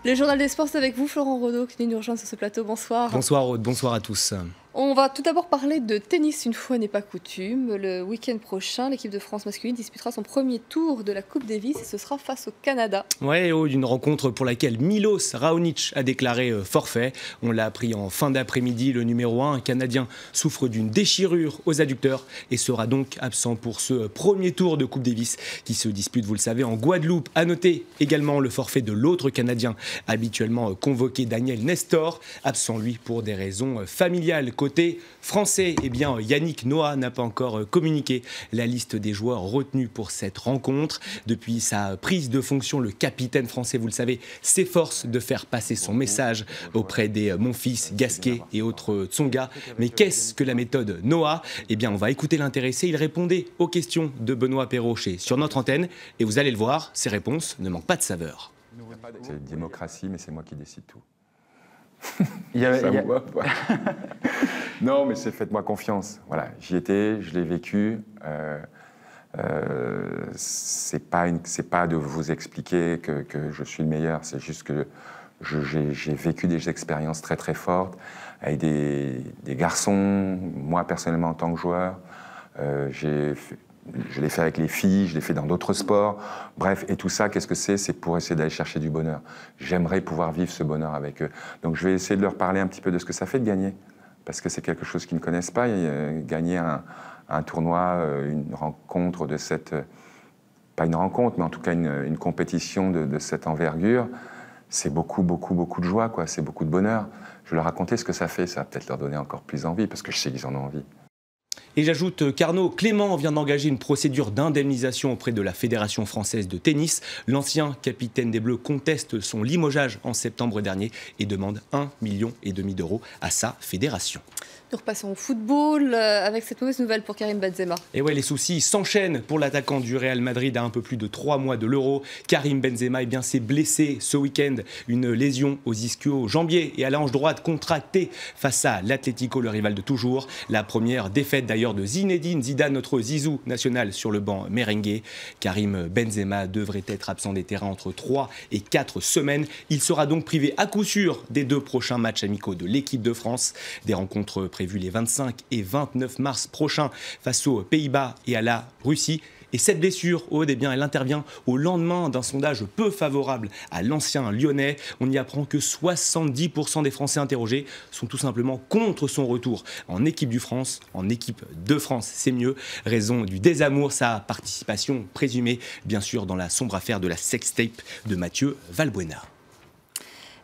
Le journal des sports, c'est avec vous, Florent Renaud, qui vient nous rejoindre sur ce plateau. Bonsoir. Bonsoir Aude, bonsoir à tous. On va tout d'abord parler de tennis, une fois n'est pas coutume. Le week-end prochain, l'équipe de France masculine disputera son premier tour de la Coupe Davis et ce sera face au Canada. Ouais, Aude, une rencontre pour laquelle Milos Raonic a déclaré forfait. On l'a appris en fin d'après-midi. Le numéro 1, un Canadien, souffre d'une déchirure aux adducteurs et sera donc absent pour ce premier tour de Coupe Davis qui se dispute, vous le savez, en Guadeloupe. À noter également le forfait de l'autre Canadien, habituellement convoqué, Daniel Nestor, absent lui pour des raisons familiales. Côté français, eh bien, Yannick Noah n'a pas encore communiqué la liste des joueurs retenus pour cette rencontre. Depuis sa prise de fonction, le capitaine français, vous le savez, s'efforce de faire passer son message auprès des Monfils, Gasquet et autres Tsonga. Mais qu'est-ce que la méthode Noah? Eh bien, on va écouter l'intéressé. Il répondait aux questions de Benoît Perrochet sur notre antenne. Et vous allez le voir, ses réponses ne manquent pas de saveur. C'est une démocratie, mais c'est moi qui décide tout. Non, mais c'est faites-moi confiance. Voilà, j'y étais, je l'ai vécu. C'est pas de vous expliquer que je suis le meilleur. C'est juste que j'ai vécu des expériences très très fortes avec des garçons. Moi personnellement en tant que joueur, je l'ai fait avec les filles, je l'ai fait dans d'autres sports. Bref, et tout ça, qu'est-ce que c'est? C'est pour essayer d'aller chercher du bonheur. J'aimerais pouvoir vivre ce bonheur avec eux. Donc je vais essayer de leur parler un petit peu de ce que ça fait de gagner. Parce que c'est quelque chose qu'ils ne connaissent pas. Gagner un tournoi, une rencontre de cette... Pas une rencontre, mais en tout cas une compétition de cette envergure, c'est beaucoup, beaucoup, beaucoup de joie, quoi. C'est beaucoup de bonheur. Je vais leur raconter ce que ça fait. Ça va peut-être leur donner encore plus envie, parce que je sais qu'ils en ont envie. Et j'ajoute qu'Arnaud Clément vient d'engager une procédure d'indemnisation auprès de la Fédération française de tennis. L'ancien capitaine des Bleus conteste son limogeage en septembre dernier et demande 1,5 million d'euros à sa fédération. Nous repassons au football avec cette mauvaise nouvelle pour Karim Benzema. Et ouais, les soucis s'enchaînent pour l'attaquant du Real Madrid à un peu plus de 3 mois de l'Euro. Karim Benzema s'est blessé ce week-end. Une lésion aux ischio-jambiers et à la hanche droite contractée face à l'Atlético, le rival de toujours. La première défaite d'ailleurs de Zinedine Zidane, notre Zizou national sur le banc merengue. Karim Benzema devrait être absent des terrains entre 3 et 4 semaines. Il sera donc privé à coup sûr des 2 prochains matchs amicaux de l'équipe de France. Des rencontres prévu les 25 et 29 mars prochains face aux Pays-Bas et à la Russie. Et cette blessure, Aude, elle intervient au lendemain d'un sondage peu favorable à l'ancien Lyonnais. On y apprend que 70% des Français interrogés sont tout simplement contre son retour en équipe de France. C'est mieux. Raison du désamour, sa participation présumée, bien sûr, dans la sombre affaire de la sextape de Mathieu Valbuena.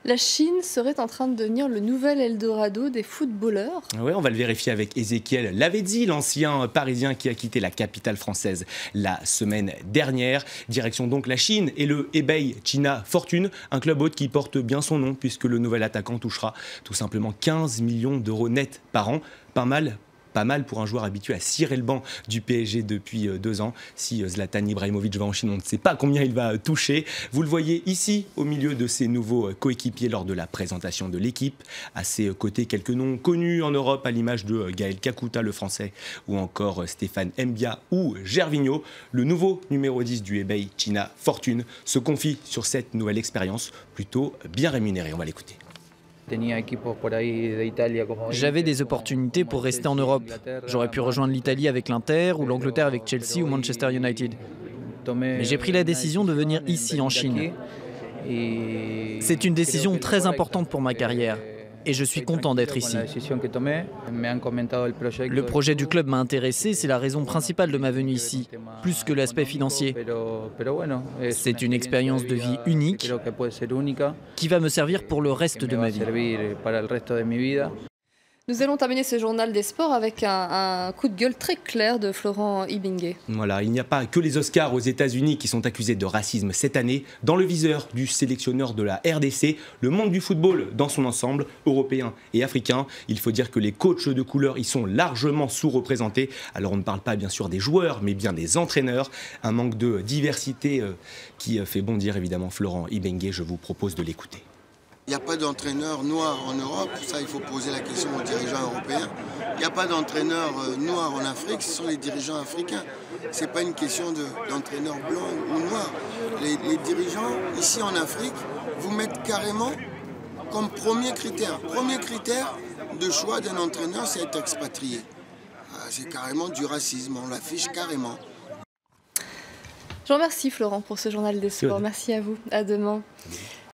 La Chine serait en train de devenir le nouvel Eldorado des footballeurs. Oui, on va le vérifier avec Ezequiel Lavezzi, l'ancien Parisien qui a quitté la capitale française la semaine dernière. Direction donc la Chine et le eBay China Fortune, un club hôte qui porte bien son nom puisque le nouvel attaquant touchera tout simplement 15 millions d'euros net par an. Pas mal pour un joueur habitué à cirer le banc du PSG depuis 2 ans. Si Zlatan Ibrahimovic va en Chine, on ne sait pas combien il va toucher. Vous le voyez ici, au milieu de ses nouveaux coéquipiers lors de la présentation de l'équipe. À ses côtés, quelques noms connus en Europe, à l'image de Gaël Kakuta, le français, ou encore Stéphane Mbia ou Gervinho. Le nouveau numéro 10 du eBay China Fortune se confie sur cette nouvelle expérience plutôt bien rémunérée. On va l'écouter. J'avais des opportunités pour rester en Europe. J'aurais pu rejoindre l'Italie avec l'Inter ou l'Angleterre avec Chelsea ou Manchester United. Mais j'ai pris la décision de venir ici en Chine. C'est une décision très importante pour ma carrière. Et je suis content d'être ici. Le projet du club m'a intéressé, c'est la raison principale de ma venue ici, plus que l'aspect financier. C'est une expérience de vie unique qui va me servir pour le reste de ma vie. Nous allons terminer ce journal des sports avec un coup de gueule très clair de Florent Ibingue. Voilà, il n'y a pas que les Oscars aux États-Unis qui sont accusés de racisme cette année. Dans le viseur du sélectionneur de la RDC, le monde du football dans son ensemble, européen et africain. Il faut dire que les coachs de couleur y sont largement sous-représentés. Alors on ne parle pas bien sûr des joueurs, mais bien des entraîneurs. Un manque de diversité qui fait bondir évidemment Florent Ibingue. Je vous propose de l'écouter. Il n'y a pas d'entraîneur noir en Europe, ça il faut poser la question aux dirigeants européens. Il n'y a pas d'entraîneur noir en Afrique, ce sont les dirigeants africains. Ce n'est pas une question d'entraîneur blanc ou noir. Les dirigeants ici en Afrique vous mettent carrément comme premier critère de choix d'un entraîneur, c'est être expatrié. C'est carrément du racisme, on l'affiche carrément. Je vous remercie Florent pour ce journal des sports. Merci à vous. À demain.